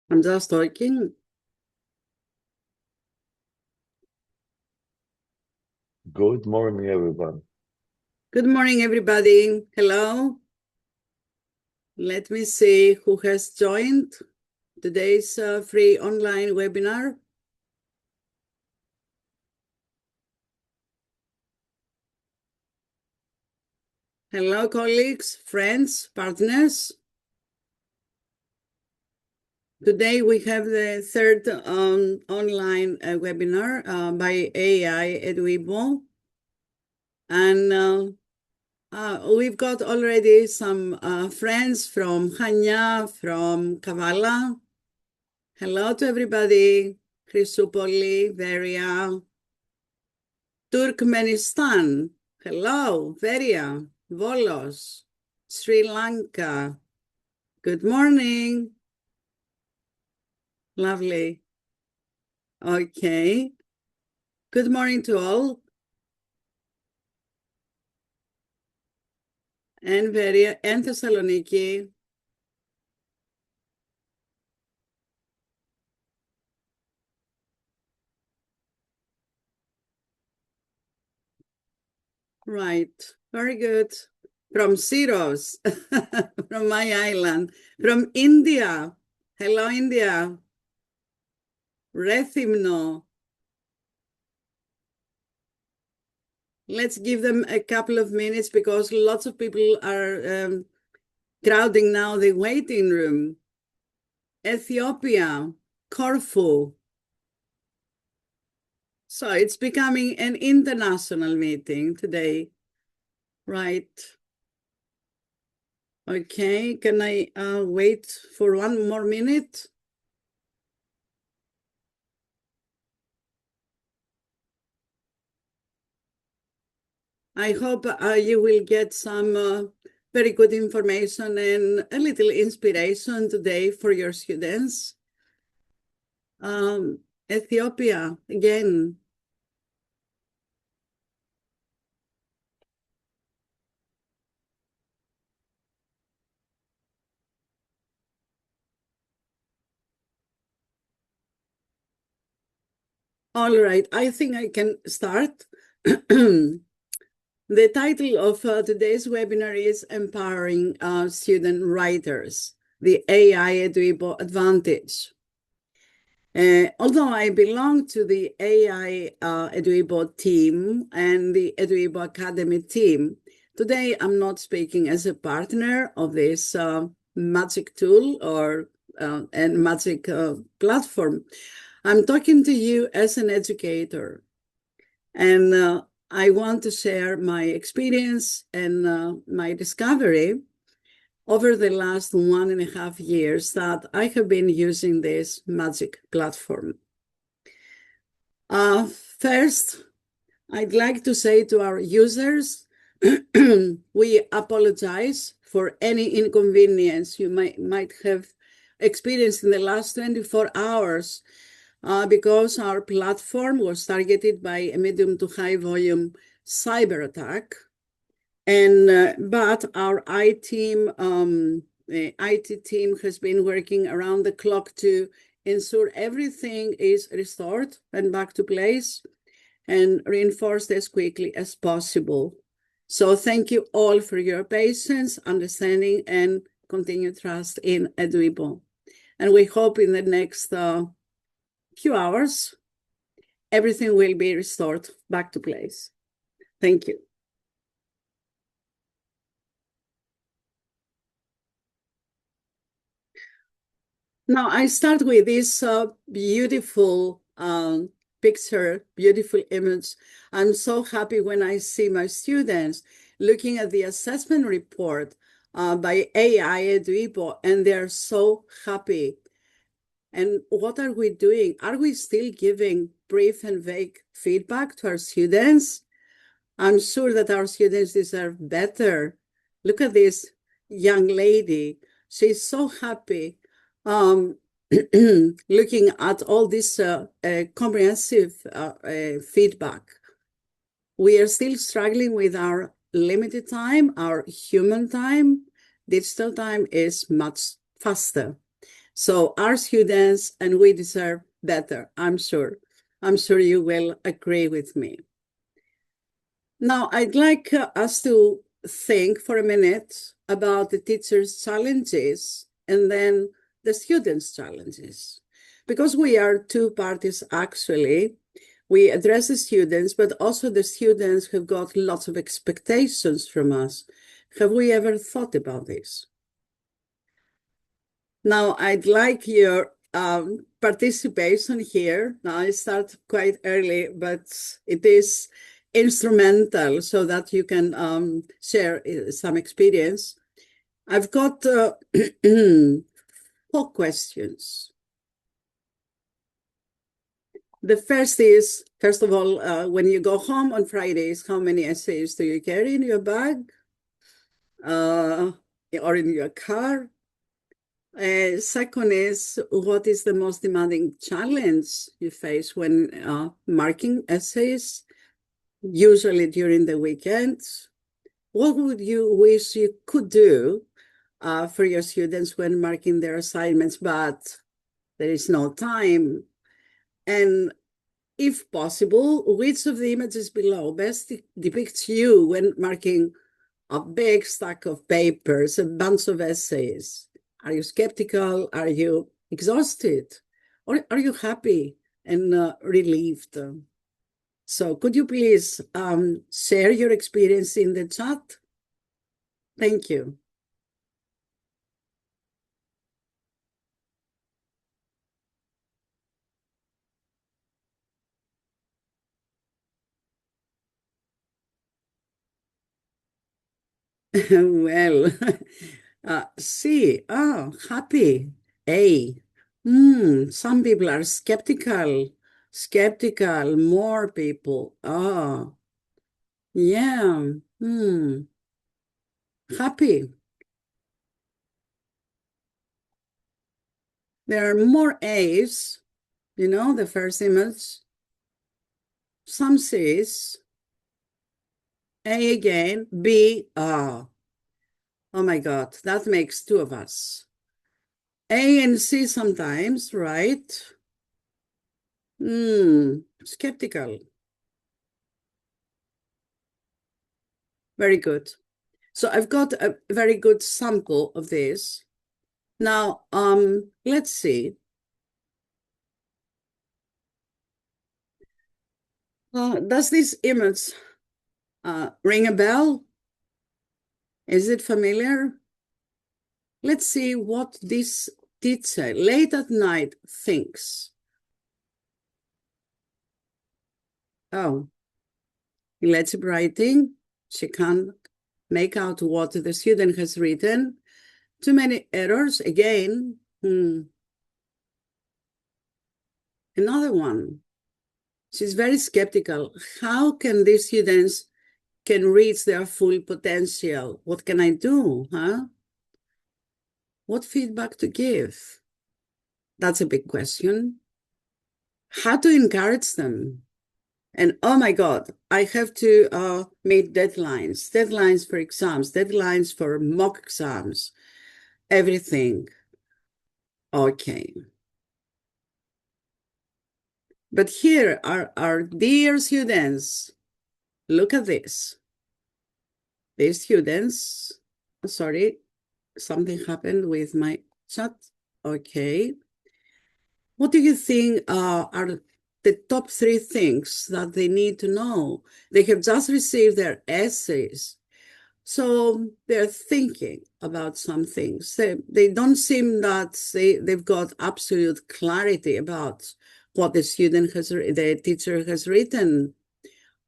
I'm just talking. Good morning, everyone. Good morning, everybody. Hello. Let me see who has joined today's free online webinar. Hello, colleagues, friends, partners. Today we have the third online webinar by AI EdWiBo. And we've got already some friends from Hanya, from Kavala. Hello to everybody. Chrysoupoli, Veria. Turkmenistan. Hello, Veria. Volos. Sri Lanka. Good morning. Lovely. Okay. Good morning to all. And Veria and Thessaloniki. Right. Very good. From Syros, from my island. From India. Hello, India. Rethymno. Let's give them a couple of minutes because lots of people are crowding now the waiting room. Ethiopia, Corfu. So it's becoming an international meeting today, right? Okay, can I wait for one more minute? I hope you will get some very good information and a little inspiration today for your students. Ethiopia, again. All right, I think I can start. The title of today's webinar is Empowering Student Writers, the AI EdWiBo Advantage. Although I belong to the AI EdWiBo team and the EdWiBo Academy team, today I'm not speaking as a partner of this magic tool or and magic platform. I'm talking to you as an educator, and I want to share my experience and my discovery over the last 1.5 years that I have been using this magic platform. First, I'd like to say to our users, we apologize for any inconvenience you might have experienced in the last 24 hours because our platform was targeted by a medium to high volume cyber attack. But our IT team has been working around the clock to ensure everything is restored and back to place and reinforced as quickly as possible. So thank you all for your patience, understanding, and continued trust in EdWiBo. And we hope in the next few hours, everything will be restored back to place. Thank you. Now, I start with this beautiful picture, beautiful image. I'm so happy when I see my students looking at the assessment report by AI EdWiBo, and they're so happy. And what are we doing? Are we still giving brief and vague feedback to our students? I'm sure that our students deserve better. Look at this young lady. She's so happy looking at all this comprehensive feedback. We are still struggling with our limited time, our human time. Digital time is much faster. So our students and we deserve better, I'm sure. I'm sure you will agree with me. Now, I'd like us to think for a minute about the teacher's challenges and then the students' challenges. Because we are two parties, actually, we address the students, but also the students have got lots of expectations from us. Have we ever thought about this? Now, I'd like your participation here. Now, I start quite early, but it is instrumental so that you can share some experience. I've got 4 questions. The first is, first of all, when you go home on Fridays, how many essays do you carry in your bag or in your car? Second is, what is the most demanding challenge you face when marking essays, usually during the weekends? What would you wish you could do for your students when marking their assignments, but there is no time? And if possible, which of the images below best depicts you when marking a big stack of papers, a bunch of essays? Are you skeptical? Are you exhausted? Or are you happy and relieved? So could you please share your experience in the chat? Thank you. Well, C, happy. A, some people are skeptical. Skeptical, more people. Yeah, happy. There are more A's, you know, the first image. Some C's. A again, B, oh my God, that makes 2 of us. A and C sometimes, right? Skeptical. Very good. So I've got a very good sample of this. Now, let's see. Does this image ring a bell? Is it familiar? Let's see what this teacher late at night thinks. Oh, illegible writing. She can't make out what the student has written. Too many errors again. Another one. She's very skeptical. How can these students can reach their full potential? What can I do, huh? What feedback to give? That's a big question. How to encourage them? And oh my God, I have to meet deadlines. Deadlines for exams, deadlines for mock exams, everything. Okay. But here are our dear students. Look at this. These students, sorry, something happened with my chat. Okay. What do you think are the top 3 things that they need to know? They have just received their essays. So they're thinking about some things. They don't seem that they've got absolute clarity about what the teacher has written.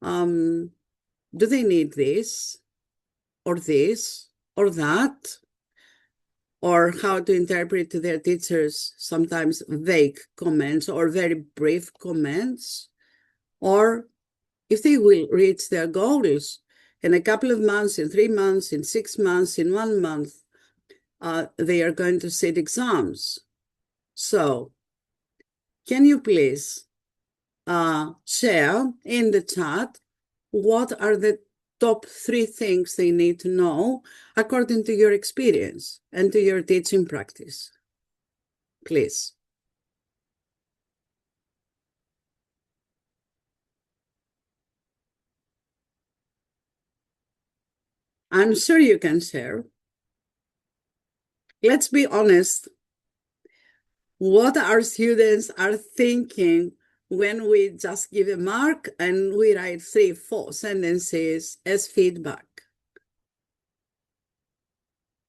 Do they need this or that? Or how to interpret to their teachers sometimes vague comments or very brief comments? Or if they will reach their goals in a couple of months, in 3 months, in 6 months, in 1 month, they are going to sit exams. So can you please share in the chat what are the top 3 things they need to know according to your experience and to your teaching practice? please. I'm sure you can share. Let's be honest. What our students are thinking when we just give a mark and we write 3, 4 sentences as feedback.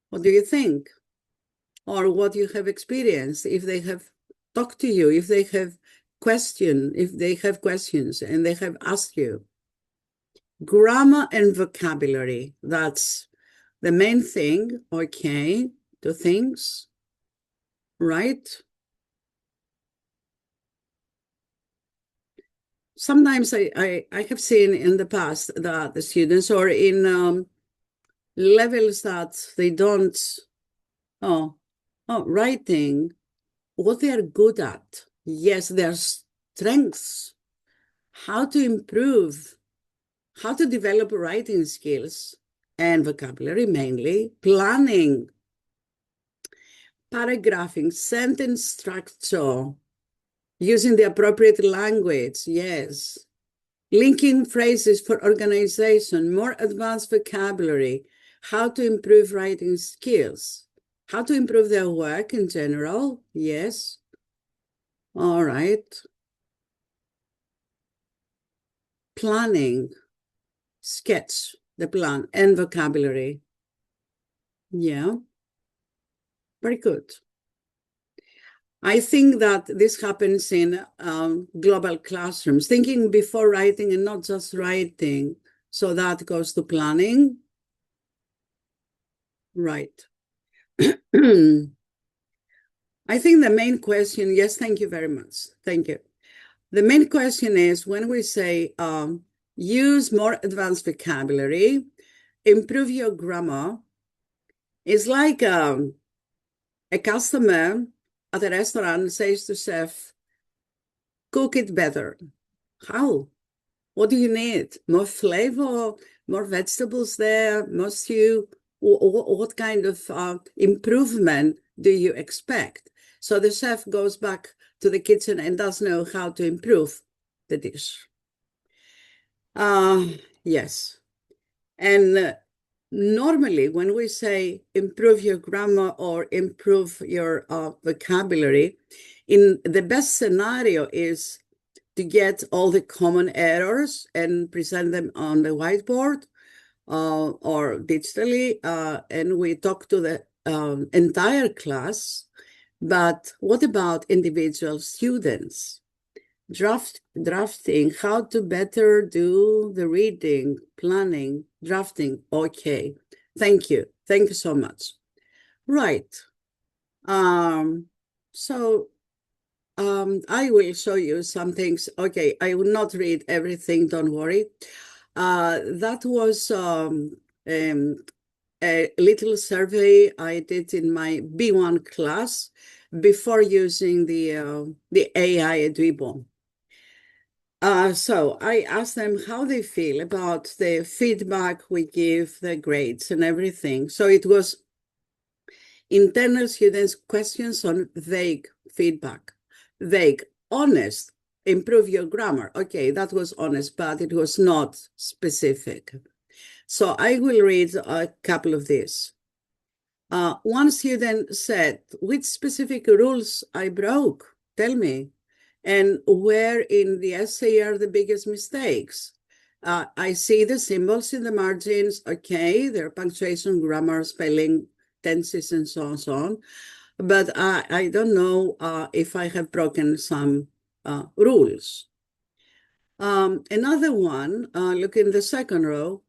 What do you think? Or what you have experienced, if they have talked to you, if they have questions and they have asked you. Grammar and vocabulary, that's the main thing, okay, 2 things, right? Sometimes I have seen in the past that the students are in levels that they don't, writing, what they are good at. Yes, their strengths, how to improve, how to develop writing skills and vocabulary mainly, planning, paragraphing, sentence structure, using the appropriate language, yes. Linking phrases for organization, more advanced vocabulary, how to improve writing skills, how to improve their work in general, yes. All right. Planning, sketch, the plan, and vocabulary. Yeah, very good. I think that this happens in global classrooms, thinking before writing and not just writing. So that goes to planning. Right. I think the main question, yes, thank you very much. Thank you. The main question is when we say use more advanced vocabulary, improve your grammar, it's like a customer at a restaurant says to chef, cook it better. How? What do you need? More flavor, more vegetables there, more stew? What kind of improvement do you expect? So the chef goes back to the kitchen and does know how to improve the dish. Yes. And normally when we say improve your grammar or improve your vocabulary, in the best scenario is to get all the common errors and present them on the whiteboard or digitally, and we talk to the entire class. But what about individual students? Drafting, how to better do the reading, planning, drafting. Okay, thank you. Thank you so much. Right. I will show you some things. Okay, I will not read everything, don't worry. That was a little survey I did in my B1 class before using the AI EdWiBo. So I asked them how they feel about the feedback we give, the grades and everything. So it was internal students' questions on vague feedback. Vague, honest, improve your grammar. Okay, that was honest, but it was not specific. So I will read a couple of these. One student said, which specific rules I broke? Tell me. And where in the essay are the biggest mistakes? I see the symbols in the margins. Okay, there are punctuation, grammar, spelling, tenses, and so on. But I don't know if I have broken some rules. Another one, look in the second row.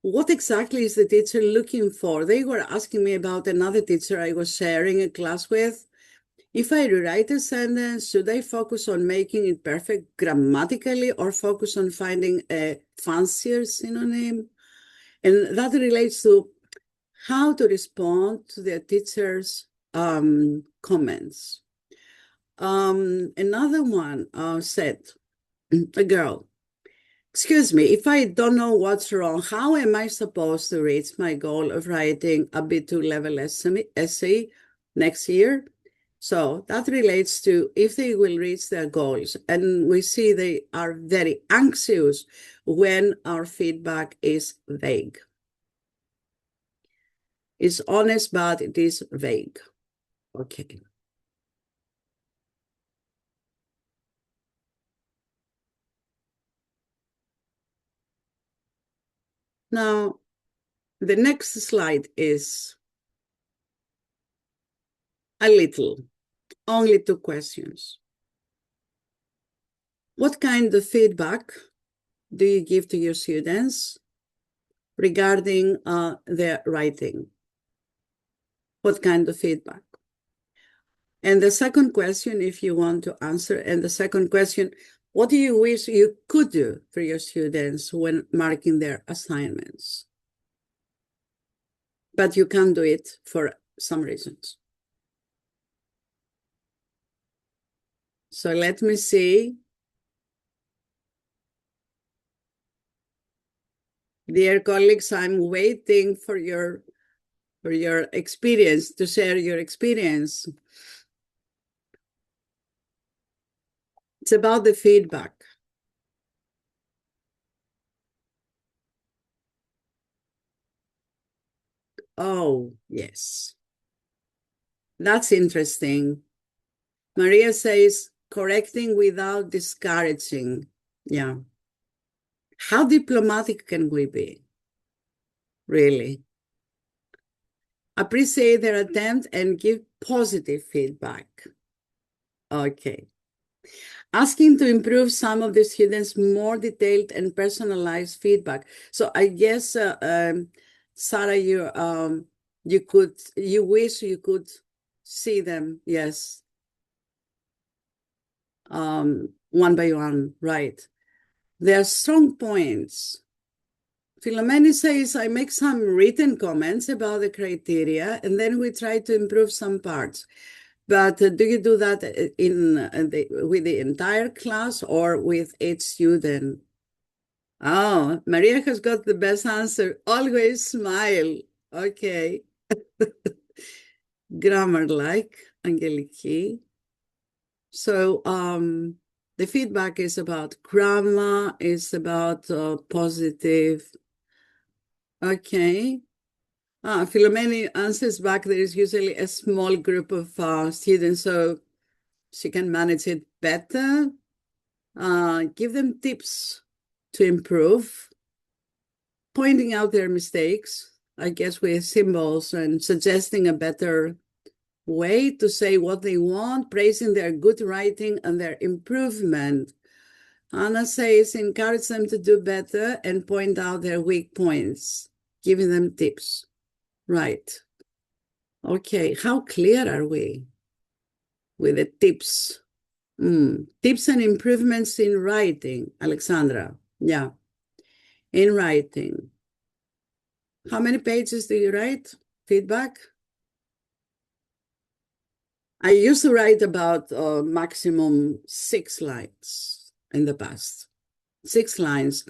What exactly is the teacher looking for? They were asking me about another teacher I was sharing a class with. If I rewrite a sentence, should I focus on making it perfect grammatically or focus on finding a fancier synonym? And that relates to how to respond to the teacher's comments. Another one said, a girl, excuse me, if I don't know what's wrong, how am I supposed to reach my goal of writing a B2 level essay next year? So that relates to if they will reach their goals. And we see they are very anxious when our feedback is vague. It's honest, but it is vague. Okay. Now, the next slide is a little, only 2 questions. What kind of feedback do you give to your students regarding their writing? What kind of feedback? And the second question, if you want to answer, and the second question, what do you wish you could do for your students when marking their assignments? But you can't do it for some reasons. So let me see. Dear colleagues, I'm waiting for your experience, to share your experience. It's about the feedback. Oh, yes. That's interesting. Maria says, correcting without discouraging. Yeah. How diplomatic can we be? Really? Appreciate their attempt and give positive feedback. Okay. Asking to improve some of the students' more detailed and personalized feedback. So I guess, Sarah, you wish you could see them, yes, one by one, right? There are strong points. Philomene says, I make some written comments about the criteria, and then we try to improve some parts. But do you do that with the entire class or with each student? Oh, Maria has got the best answer. Always smile. Okay. Grammar-like, Angeliki. So the feedback is about grammar, is about positive. Okay. Philomene answers back, there is usually a small group of students, so she can manage it better. Give them tips to improve, pointing out their mistakes, I guess with symbols, and suggesting a better way to say what they want, praising their good writing and their improvement. Anna says, encourage them to do better and point out their weak points, giving them tips. Right. Okay, how clear are we with the tips? Tips and improvements in writing, Alexandra. Yeah, in writing. How many pages do you write? Feedback? I used to write about maximum 6 lines in the past. 6 lines.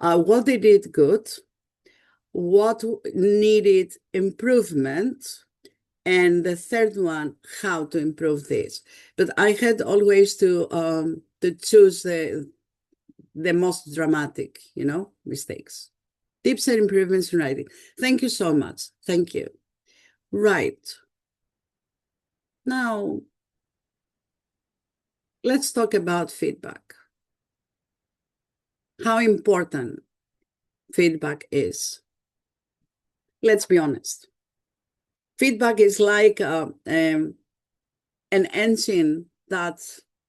What they did good, what needed improvement, and the third one, how to improve this. But I had always to choose the most dramatic, mistakes. Tips and improvements in writing. Thank you so much. Thank you. Right. Now, let's talk about feedback. How important feedback is. Let's be honest. Feedback is like an engine that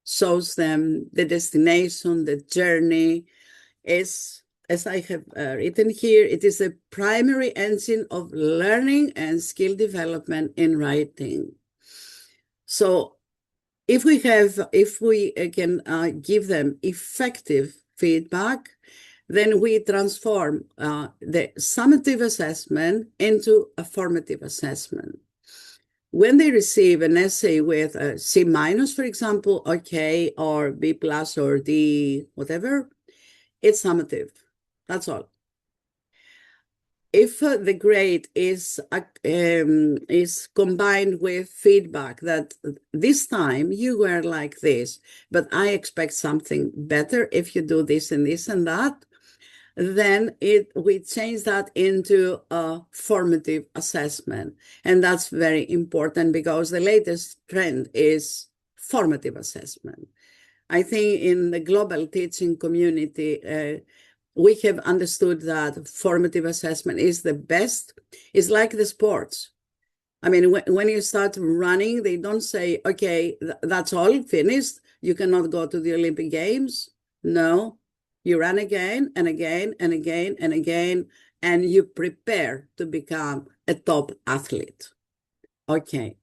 shows them the destination, the journey. Is, as I have written here, it is a primary engine of learning and skill development in writing. So if we can give them effective feedback, then we transform the summative assessment into a formative assessment. When they receive an essay with a C-, for example, okay, or B+ or D, whatever, it's summative. That's all. if the grade is combined with feedback that this time you were like this, but I expect something better if you do this and this and that, then we change that into a formative assessment. And that's very important because the latest trend is formative assessment. I think in the global teaching community, we have understood that formative assessment is the best. It's like the sports. I mean, when you start running, they don't say, okay, that's all finished. You cannot go to the Olympic Games. No, you run again and again and again and again, and you prepare to become a top athlete. Okay.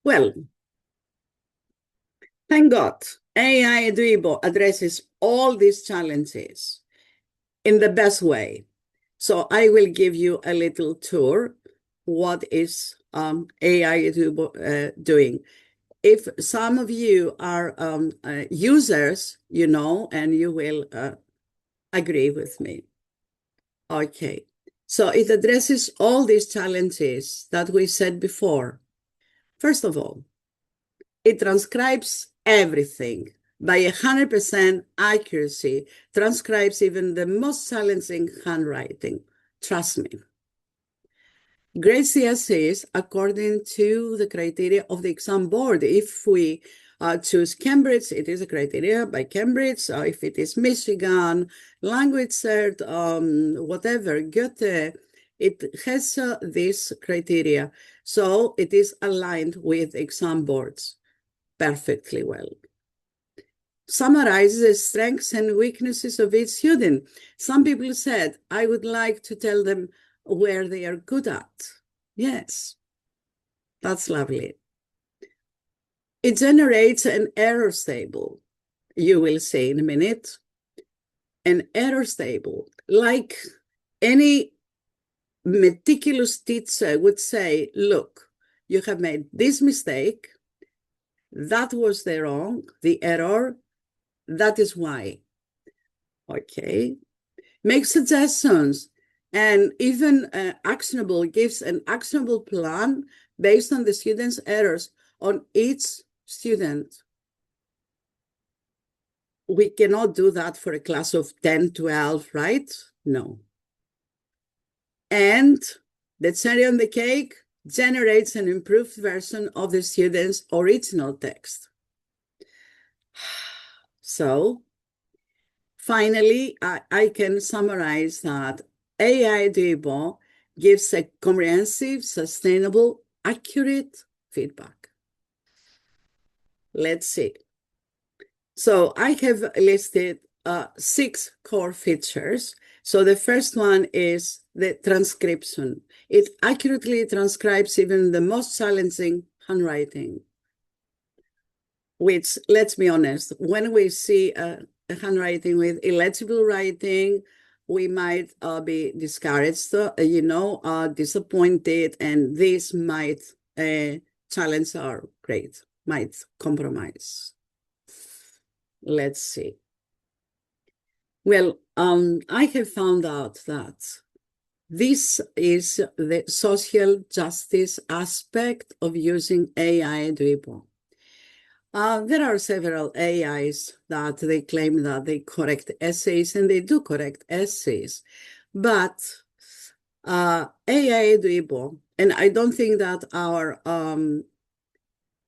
Well, thank God, AI EdWiBo addresses all these challenges in the best way. So I will give you a little tour. What is AI EdWiBo doing? If some of you are users, you know, and you will agree with me. Okay, so it addresses all these challenges that we said before. First of all, it transcribes everything by 100% accuracy, transcribes even the most challenging handwriting. Trust me. Grade CSAs according to the criteria of the exam board. If we choose Cambridge, it is a criteria by Cambridge. If it is Michigan, language cert, whatever, Goethe, it has this criteria. So it is aligned with exam boards perfectly well. Summarizes the strengths and weaknesses of each student. Some people said, I would like to tell them where they are good at. Yes, that's lovely. It generates an errors table. You will see in a minute. An errors table, like any meticulous teacher would say, look, you have made this mistake. That was the error. That is why. Okay. Make suggestions. And even actionable, gives an actionable plan based on the student's errors on each student. We cannot do that for a class of 10, 12, right? No. And the cherry on the cake generates an improved version of the student's original text. So, finally, I can summarize that AI EdWiBo gives a comprehensive, sustainable, accurate feedback. Let's see. So I have listed 6 core features. So the first one is the transcription. It accurately transcribes even the most challenging handwriting, which, let's be honest, when we see a handwriting with illegible writing, we might be discouraged, disappointed, and this might challenge our grade, might compromise. Let's see. Well, I have found out that this is the social justice aspect of using AI EdWiBo. There are several AIs that they claim that they correct essays, and they do correct essays. But AI EdWiBo, and I don't think that our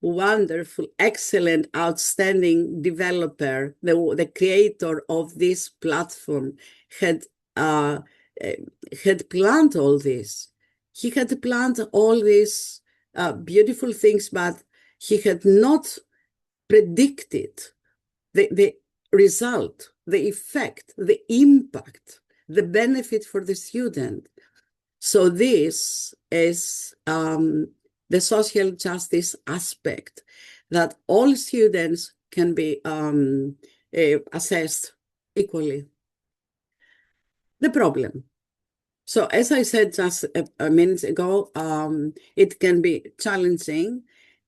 wonderful, excellent, outstanding developer, the creator of this platform, had planned all this. He had planned all these beautiful things, but he had not predicted the result, the effect, the impact, the benefit for the student. So this is the social justice aspect, that all students can be assessed equally. The problem. So as I said just a minute ago, it can be challenging,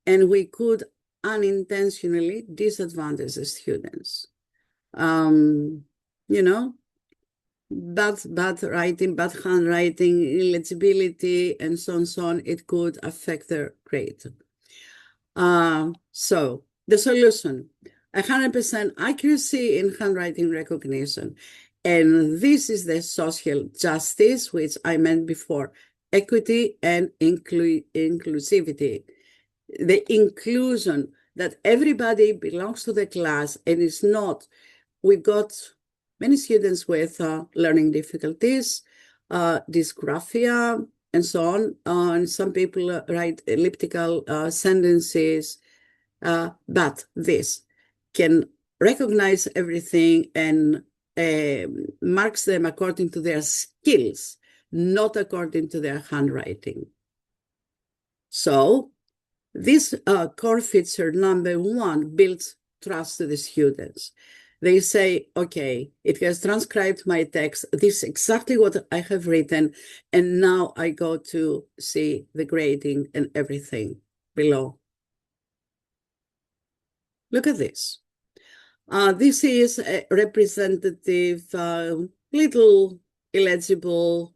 and we could unintentionally disadvantage the students. bad writing, bad handwriting, illegibility, and so on, it could affect their grade. So the solution, 100% accuracy in handwriting recognition. And this is the social justice, which I meant before, equity and inclusivity. The inclusion that everybody belongs to the class and is not, we've got many students with learning difficulties, dysgraphia, and so on. And some people write elliptical sentences, but this can recognize everything and marks them according to their skills, not according to their handwriting. So this core feature number 1 builds trust to the students. They say, okay, it has transcribed my text. This is exactly what I have written. And now I go to see the grading and everything below. Look at this. This is a representative, little illegible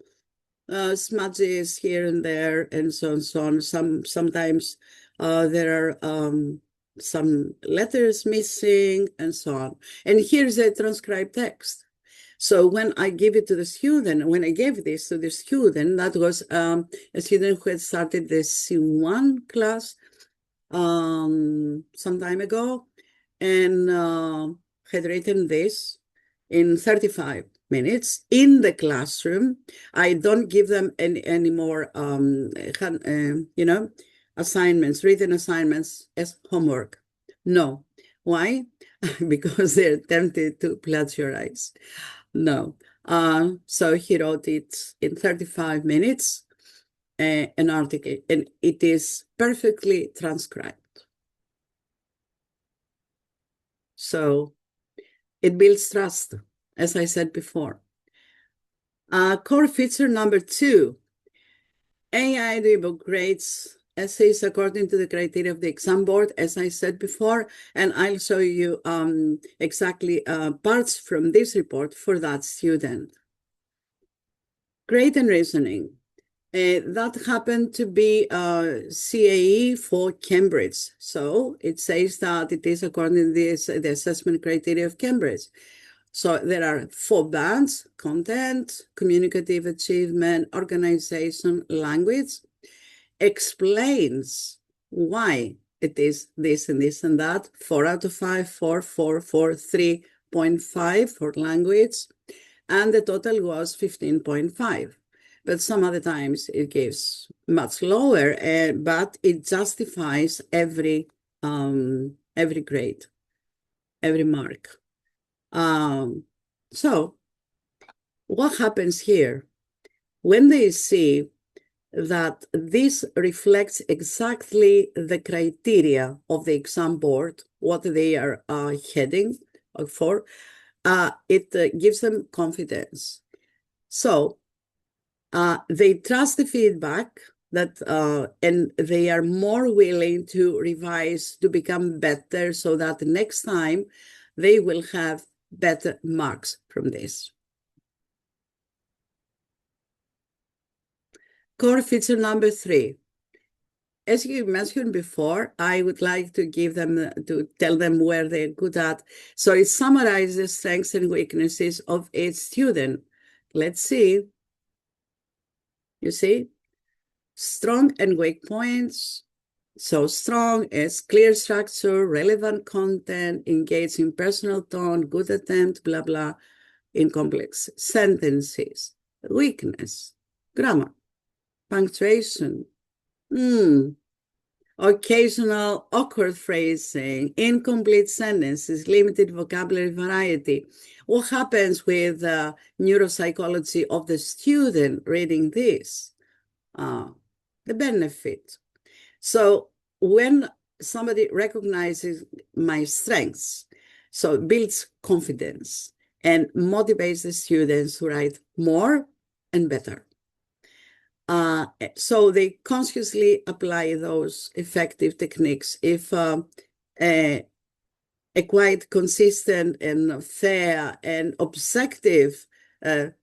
smudges here and there, and so on and so on. Sometimes there are some letters missing, and so on. And here's a transcribed text. So when I give it to the student, when I gave this to the student, that was a student who had started the C1 class some time ago, and had written this in 35 minutes in the classroom. I don't give them any more, assignments, written assignments as homework. No. Why? Because they're tempted to plagiarize. No. So he wrote it in 35 minutes, an article, and it is perfectly transcribed. So it builds trust, as I said before. Core feature number 2, AI EdWiBo grades essays according to the criteria of the exam board, as I said before, and I'll show you exactly parts from this report for that student. Grade and reasoning. That happened to be CAE for Cambridge. So it says that it is according to the assessment criteria of Cambridge. So there are 4 bands: content, communicative achievement, organization, language. Explains why it is this and this and that. 4 out of 5, 4, 4, 4, 3.5 for language. And the total was 15.5. But some other times it gives much lower, but it justifies every grade, every mark. So what happens here? When they see that this reflects exactly the criteria of the exam board, what they are heading for, it gives them confidence. So they trust the feedback that, and they are more willing to revise to become better, so that next time they will have better marks from this. Core feature number 3. As you mentioned before, I would like to to tell them where they're good at. So it summarizes the strengths and weaknesses of each student. Let's see. You see, strong and weak points. So strong is clear structure, relevant content, engaging personal tone, good attempt, blah, blah, in complex sentences. Weakness, grammar, punctuation, occasional awkward phrasing, incomplete sentences, limited vocabulary variety. What happens with neuropsychology of the student reading this? The benefit. So when somebody recognizes my strengths, so it builds confidence and motivates the students to write more and better. So they consciously apply those effective techniques. If a quite consistent and fair and objective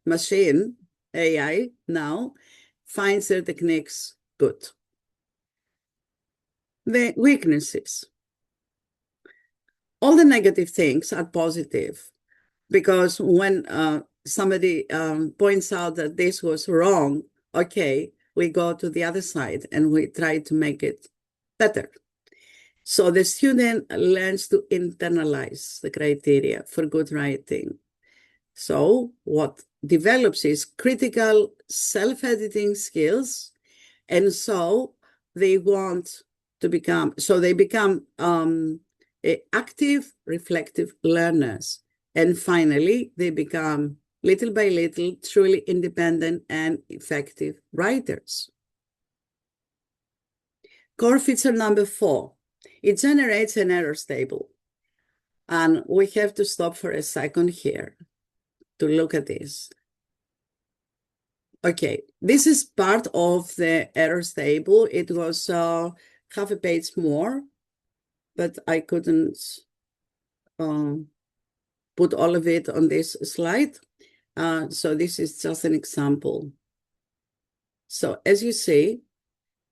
machine, AI now, finds their techniques good. The weaknesses. All the negative things are positive, because when somebody points out that this was wrong, okay, we go to the other side and we try to make it better. So the student learns to internalize the criteria for good writing. So what develops is critical self-editing skills, and so they want to become, active, reflective learners. And finally, they become, little by little, truly independent and effective writers. Core feature number 4, it generates an errors table. And we have to stop for a second here to look at this. Okay, this is part of the errors table. It was half a page more, but I couldn't put all of it on this slide. So this is just an example. So as you see,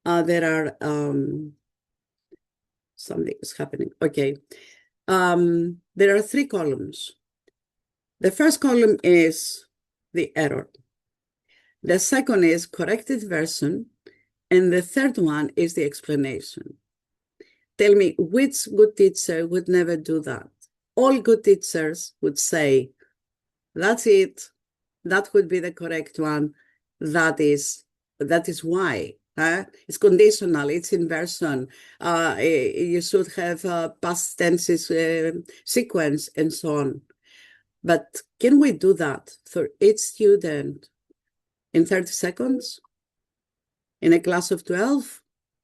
there are, something is happening. Okay, there are 3 columns. The first column is the error. The second is corrected version. And the third one is the explanation. Tell me, which good teacher would never do that? All good teachers would say, that's it. That would be the correct one. That is why. It's conditional, it's inversion. You should have past tenses sequence and so on. But can we do that for each student in 30 seconds? In a class of 12?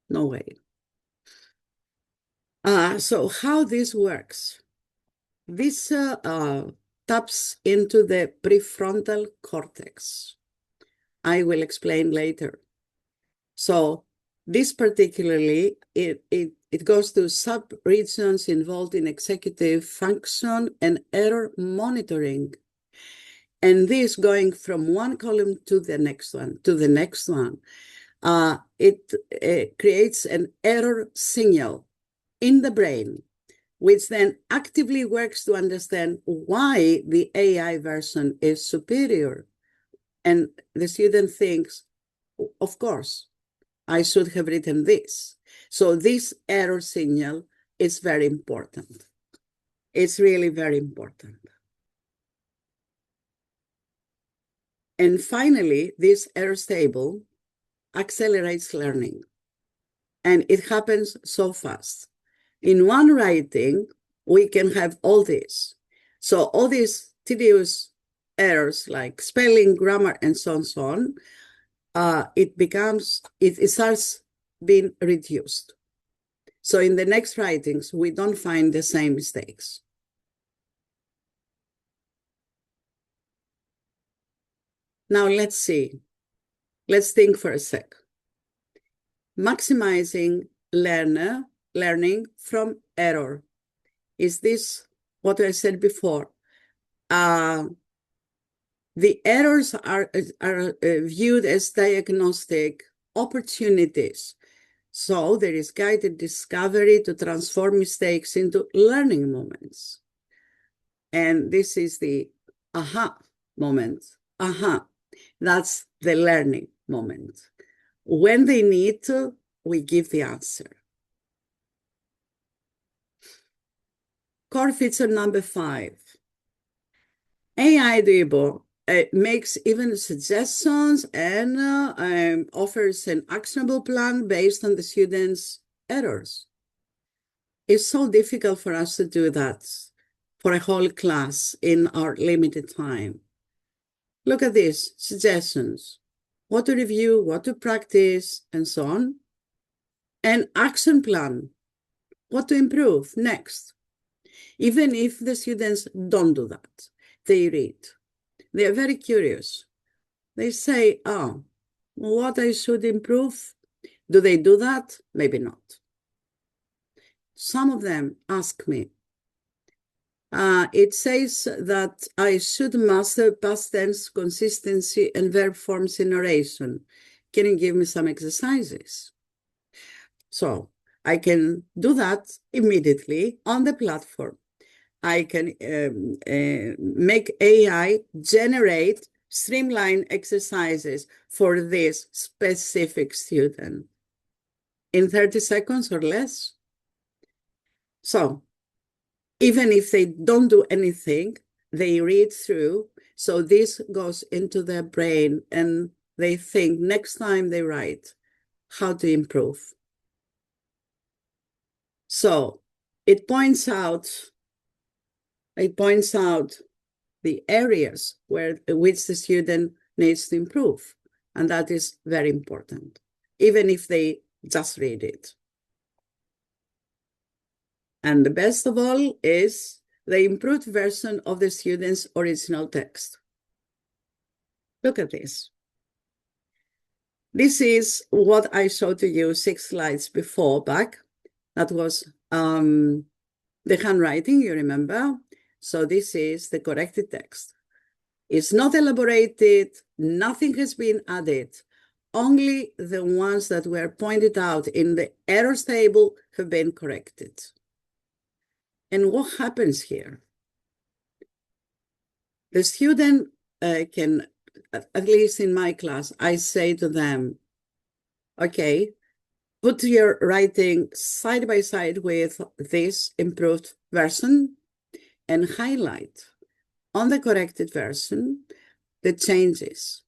No way. So how this works? This taps into the prefrontal cortex. I will explain later. So this particularly, it goes to sub-regions involved in executive function and error monitoring. And this going from one column to the next one, it creates an error signal in the brain, which then actively works to understand why the AI version is superior. And the student thinks, of course, I should have written this. So this error signal is very important. It's really very important. And finally, this errors table accelerates learning. And it happens so fast. In one writing, we can have all this. So all these tedious errors like spelling, grammar, and so on, it starts being reduced. So in the next writings, we don't find the same mistakes. Now let's see. Let's think for a sec. Maximizing learning from error. Is this what I said before? The errors are viewed as diagnostic opportunities. So there is guided discovery to transform mistakes into learning moments. And this is the aha moment. Aha, that's the learning moment. When they need to, we give the answer. Core feature number 5. AI EdWiBo makes even suggestions and offers an actionable plan based on the students' errors. It's so difficult for us to do that for a whole class in our limited time. Look at this, suggestions, what to review, what to practice, and so on. An action plan, what to improve next. Even if the students don't do that, they read. They are very curious. They say, oh, what I should improve? Do they do that? Maybe not. Some of them ask me, It says that I should master past tense consistency and verb forms in oration. Can you give me some exercises? So I can do that immediately on the platform. I can make AI generate streamlined exercises for this specific student in 30 seconds or less. So even if they don't do anything, they read through. So this goes into their brain and they think next time they write how to improve. So it points out the areas which the student needs to improve. And that is very important, even if they just read it. And the best of all is the improved version of the student's original text. Look at this. This is what I showed to you 6 slides before back. That was the handwriting, you remember? So this is the corrected text. It's not elaborated, nothing has been added. Only the ones that were pointed out in the errors table have been corrected. And what happens here? The student can, at least in my class, I say to them, okay, put your writing side by side with this improved version and highlight on the corrected version the changes.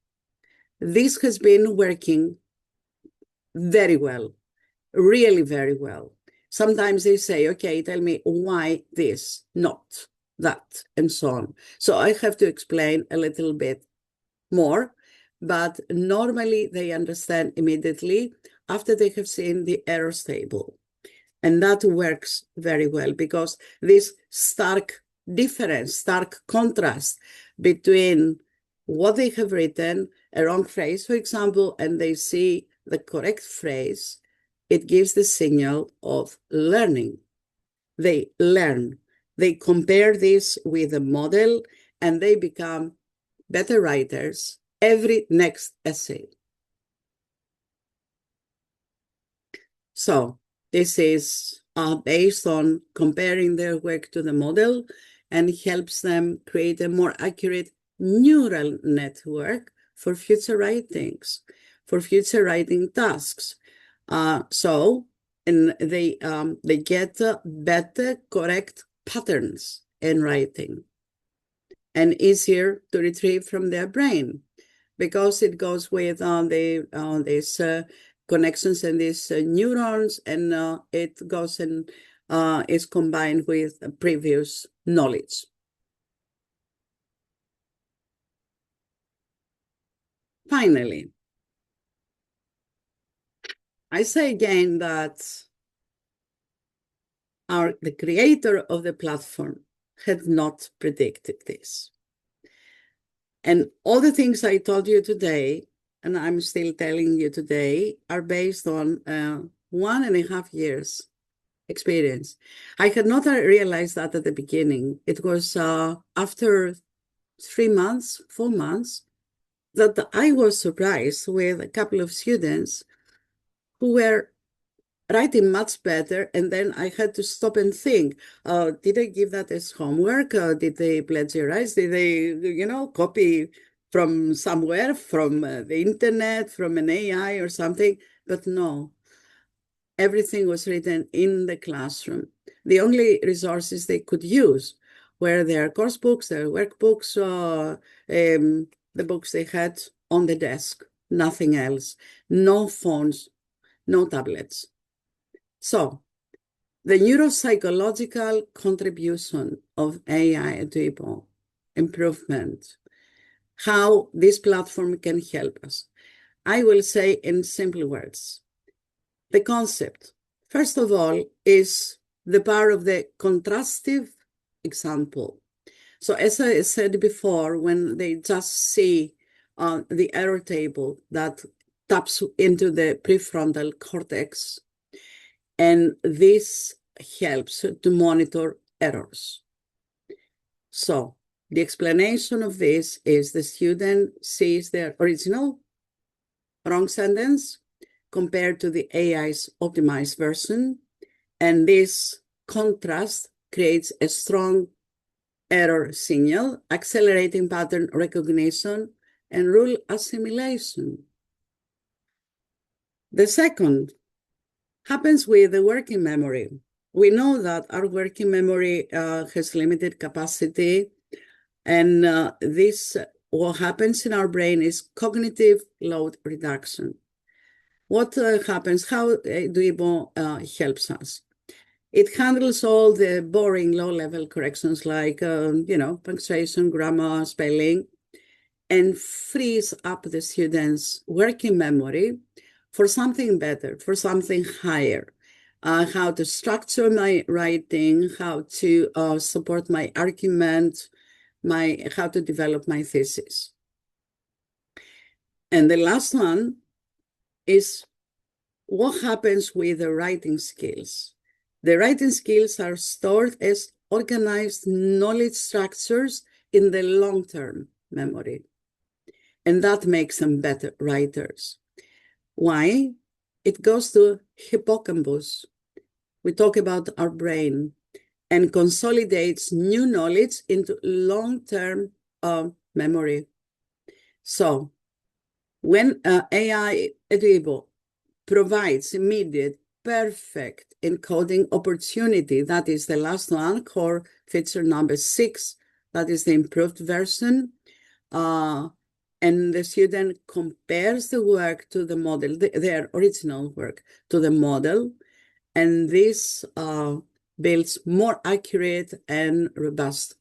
This has been working very well, really very well. Sometimes they say, okay, tell me why this, not that, and so on. So I have to explain a little bit more, but normally they understand immediately after they have seen the errors table. And that works very well because this stark difference, stark contrast between what they have written, a wrong phrase, for example, and they see the correct phrase, it gives the signal of learning. They learn. They compare this with a model and they become better writers every next essay. So this is based on comparing their work to the model and helps them create a more accurate neural network for future writings, for future writing tasks. And they get better, correct patterns in writing and easier to retrieve from their brain because it goes with these connections and these neurons, and it goes and is combined with previous knowledge. Finally, I say again that the creator of the platform had not predicted this. And all the things I told you today, and I'm still telling you today, are based on 1.5 years experience. I had not realized that at the beginning. It was after 3 months, 4 months, that I was surprised with a couple of students who were writing much better. And then I had to stop and think, did I give that as homework? Did they plagiarize? Did they, copy from somewhere, from the internet, from an AI or something? But no, everything was written in the classroom. The only resources they could use were their course books, their workbooks, the books they had on the desk, nothing else, no phones, no tablets. So the neuropsychological contribution of AI at EdWiBo improvement, how this platform can help us. I will say in simple words, the concept, first of all, is the power of the contrastive example. So as I said before, when they just see the error table that taps into the prefrontal cortex, and this helps to monitor errors. So the explanation of this is the student sees their original wrong sentence compared to the AI's optimized version, and this contrast creates a strong error signal, accelerating pattern recognition and rule assimilation. The second happens with the working memory. We know that our working memory has limited capacity, and what happens in our brain is cognitive load reduction. What happens? How EdWiBo helps us? It handles all the boring low-level corrections like, punctuation, grammar, spelling, and frees up the student's working memory for something better, for something higher. How to structure my writing, how to support my argument, how to develop my thesis. And the last one is what happens with the writing skills. The writing skills are stored as organized knowledge structures in the long-term memory. And that makes them better writers. Why? It goes to hippocampus. We talk about our brain, and consolidates new knowledge into long-term memory. So when AI EdWiBo provides immediate, perfect encoding opportunity, that is the last one, core feature number 6, that is the improved version, and the student compares the work to the model, their original work to the model, and this builds more accurate and robust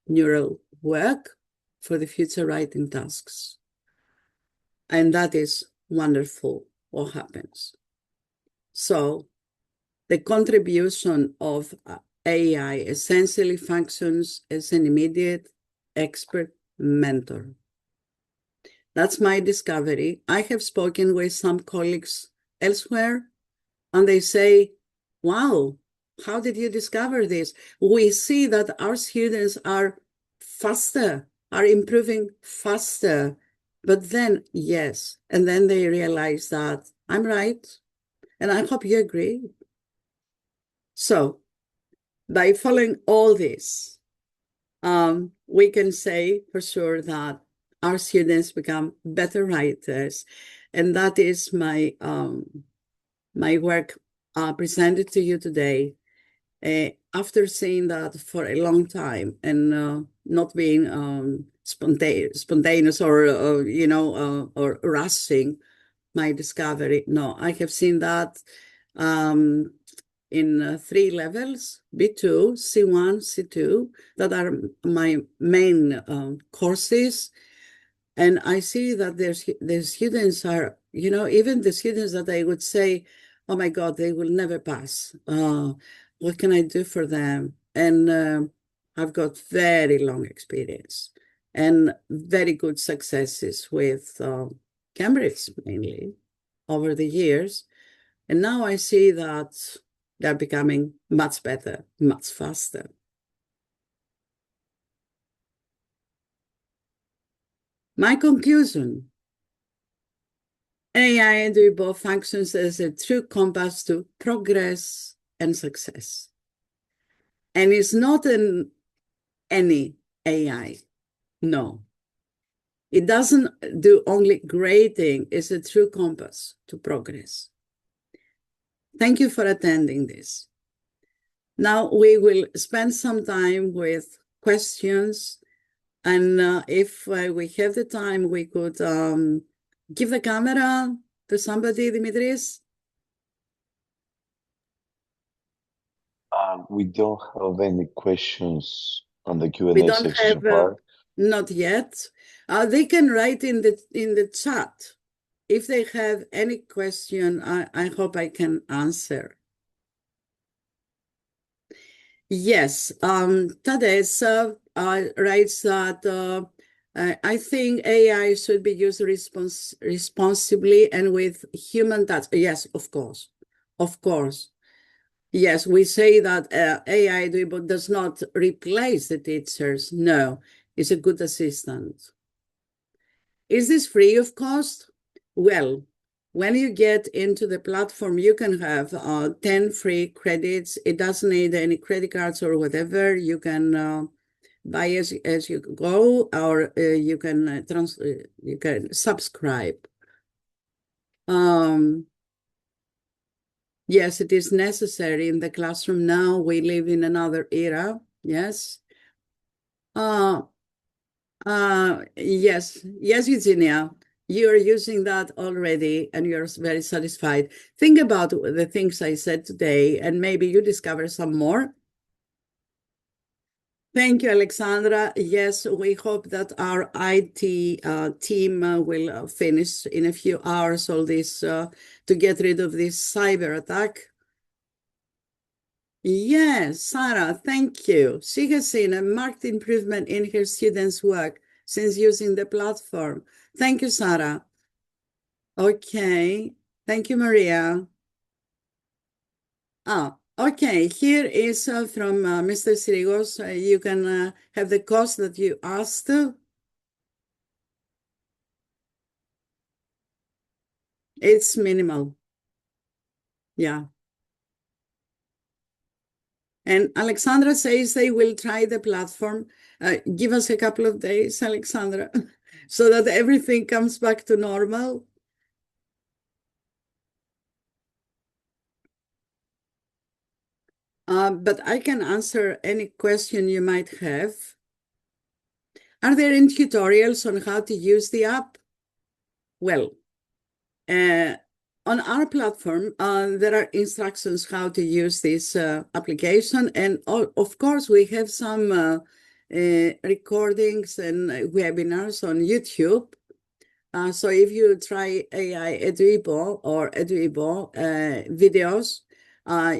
neural work for the future writing tasks. And that is wonderful what happens. So the contribution of AI essentially functions as an immediate expert mentor. That's my discovery. I have spoken with some colleagues elsewhere, and they say, wow, how did you discover this? We see that our students are faster, are improving faster. But then, yes, and then they realize that I'm right, and I hope you agree. So by following all this, we can say for sure that our students become better writers, and that is my my work presented to you today. After seeing that for a long time and not being spontaneous or or rushing my discovery. No, I have seen that in 3 levels, B2, C1, C2, that are my main courses. And I see that the students are, even the students that I would say, oh my God, they will never pass. What can I do for them? And I've got very long experience and very good successes with Cambridge mainly over the years. And now I see that they're becoming much better, much faster. My conclusion: AI EdWiBo functions as a true compass to progress and success. And it's not any AI, no. It doesn't do only grading, it's a true compass to progress. Thank you for attending this. Now we will spend some time with questions, and if we have the time, we could give the camera to somebody, Dimitris. We don't have any questions on the We Q&A don't section have, so far. not yet. They can write in the chat. If they have any question, I hope I can answer. Yes, Tadessa writes that I think AI should be used responsibly and with human touch. Yes, of course, of course. Yes, we say that AI EdWiBo does not replace the teachers. No, it's a good assistant. Is this free of cost? Well, when you get into the platform, you can have 10 free credits. It doesn't need any credit cards or whatever. You can buy as you go, or you can subscribe. Yes, it is necessary in the classroom now. We live in another era. Yes. Yes, Eugenia, you're using that already and you're very satisfied. Think about the things I said today and maybe you discover some more. Thank you, Alexandra. Yes, we hope that our IT team will finish in a few hours all this to get rid of this cyber attack. Yes, Sarah, thank you. She has seen a marked improvement in her students' work since using the platform. Thank you, Sarah. Okay. Thank you, Maria. Okay. Here is from Mr. Sirigos. You can have the cost that you asked. It's minimal. Yeah. And Alexandra says they will try the platform. Give us a couple of days, Alexandra, so that everything comes back to normal. But I can answer any question you might have. Are there any tutorials on how to use the app? Well, on our platform, there are instructions how to use this application. And of course, we have some recordings and webinars on YouTube. So if you try AI EdWiBo or EdWiBo videos,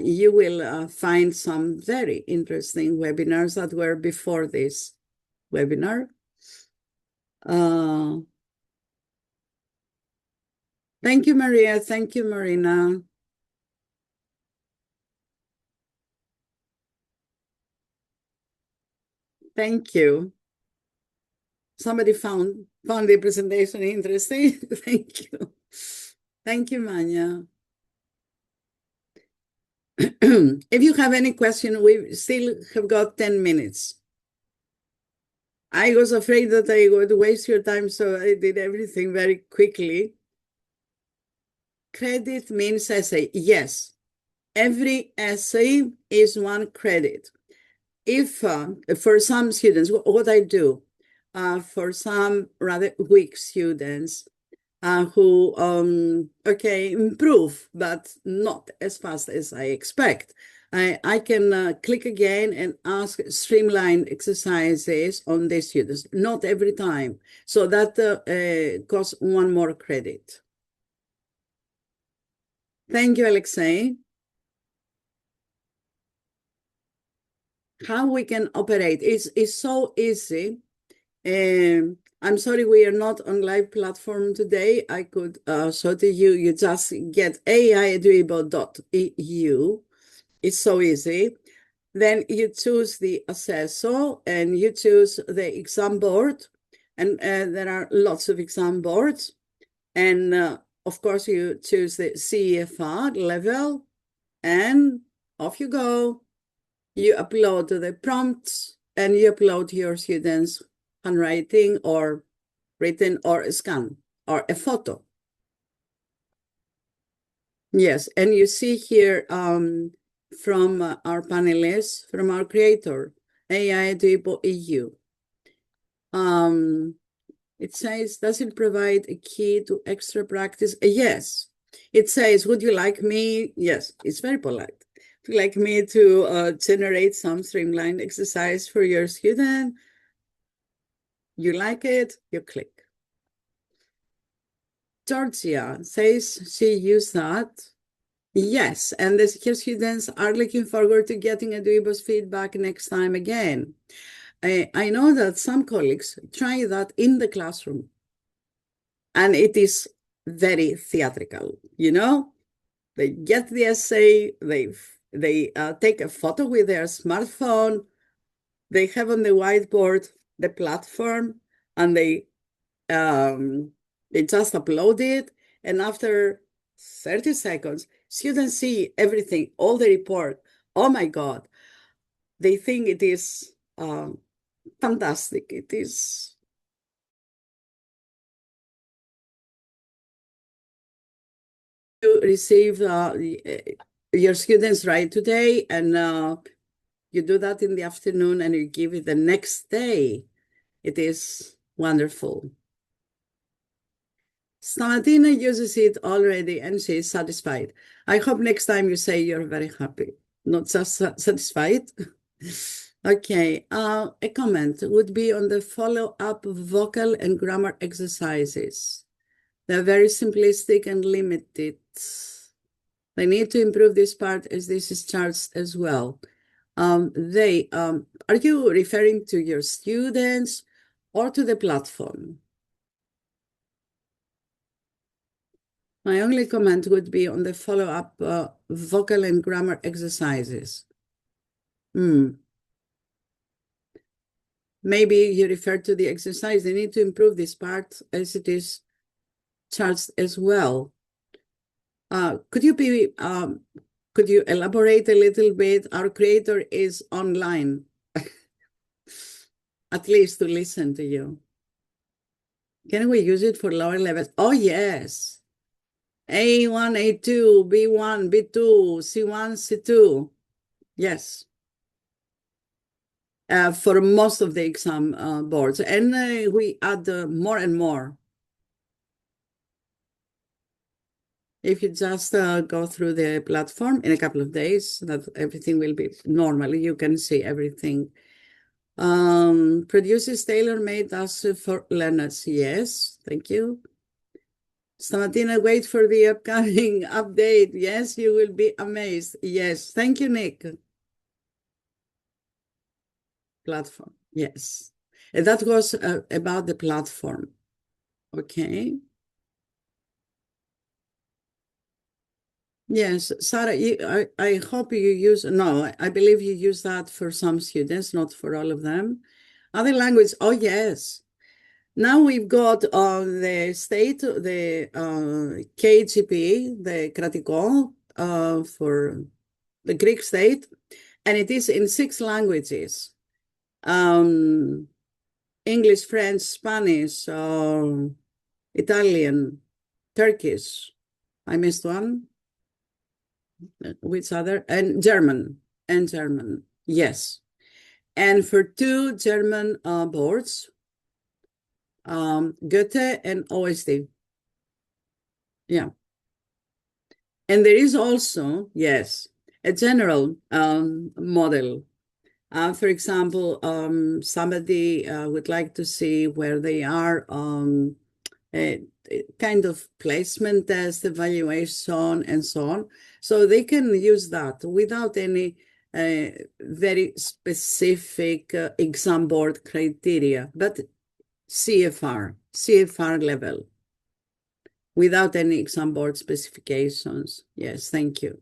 you will find some very interesting webinars that were before this webinar. Thank you, Maria. Thank you, Marina. Thank you. Somebody found the presentation interesting. Thank you. Thank you, Manya. If you have any question, we still have got 10 minutes. I was afraid that I would waste your time, so I did everything very quickly. Credit means essay. Yes, every essay is one credit. If for some students, what I do, for some rather weak students who, improve, but not as fast as I expect, I can click again and ask streamlined exercises on the students, not every time. So that costs one more credit. Thank you, Alexei. How we can operate is so easy. I'm sorry we are not on live platform today. I could show to you. You just get aiedwibo.eu. It's so easy. Then you choose the assessor and you choose the exam board. And there are lots of exam boards. And of course, you choose the CEFR level and off you go. You upload the prompts and you upload your students' handwriting or written or a scan or a photo. Yes, and you see here from our panelists, from our creator, AI EdWiBo EU. It says, does it provide a key to extra practice? Yes. It says, would you like me? Yes, it's very polite. Would you like me to generate some streamlined exercise for your student? You like it, you click. Georgia says she used that. Yes, and the students are looking forward to getting EdWiBo's feedback next time again. I know that some colleagues try that in the classroom, and it is very theatrical, you know? They get the essay, they They take a photo with their smartphone. They have on the whiteboard the platform, and they just upload it. And after 30 seconds, students see everything, all the report. Oh my God. They think it is fantastic. It is to receive your students right today, and you do that in the afternoon, and you give it the next day. It is wonderful. Stamatina uses it already, and she is satisfied. I hope next time you say you're very happy, not just satisfied. Okay, a comment would be on the follow-up vocal and grammar exercises. They're very simplistic and limited. They need to improve this part, as this is charged as well. Are you referring to your students or to the platform? My only comment would be on the follow-up vocal and grammar exercises. Maybe you refer to the exercise. They need to improve this part, as it is charged as well. Could you elaborate a little bit? Our creator is online, at least to listen to you. Can we use it for lower levels? Oh, yes. A1, A2, B1, B2, C1, C2. Yes. For most of the exam boards. And we add more and more. If you just go through the platform in a couple of days, that everything will be normal. You can see everything. Produces tailor-made as for learners. Yes, thank you. Stamatina, wait for the upcoming update. Yes, you will be amazed. Yes, thank you, Nick. Platform, yes. And that was about the platform. Okay. Yes, Sarah, I hope you use, no, I believe you use that for some students, not for all of them. Other language, oh yes. Now we've got the state, the KGP, the Kratiko, for the Greek state, and it is in 6 languages. English, French, Spanish, Italian, Turkish. I missed one. Which other? And German. Yes. And for 2 German boards, Goethe and OSD. Yeah. And there is also, yes, a general model. For example, somebody would like to see where they are, a kind of placement test, evaluation, and so on. So they can use that without any very specific exam board criteria, but CEFR level, without any exam board specifications. Yes, thank you.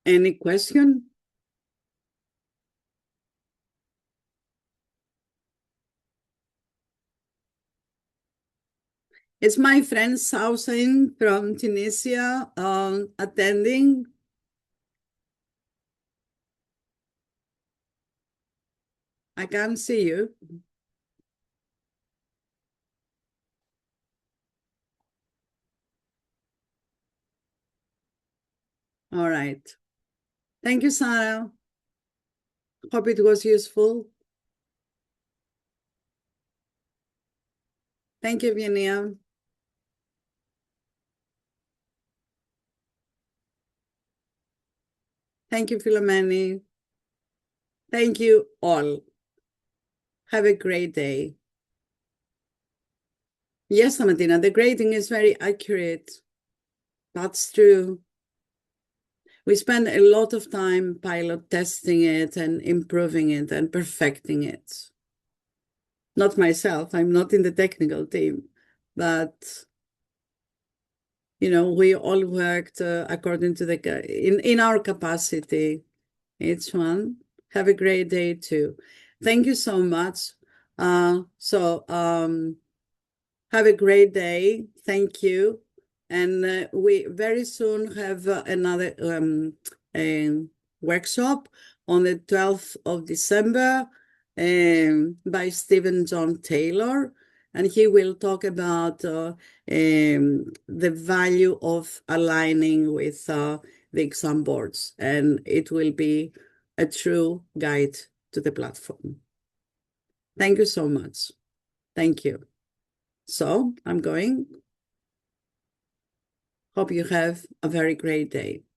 Any question? It's my friend Sausain from Tunisia attending. I can't see you. All right. Thank you, Sarah. Hope it was useful. Thank you, Viania. Thank you, Philomene. Thank you all. Have a great day. Yes, Amatina, the grading is very accurate. That's true. We spend a lot of time pilot testing it and improving it and perfecting it. Not myself, I'm not in the technical team, but we all worked according to in our capacity. It's fun. Have a great day too. Thank you so much. Have a great day. Thank you. And we very soon have another workshop on the 12th of December by Stephen John Taylor. And he will talk about the value of aligning with the exam boards. And it will be a true guide to the platform. Thank you so much. Thank you. So I'm going. Hope you have a very great day.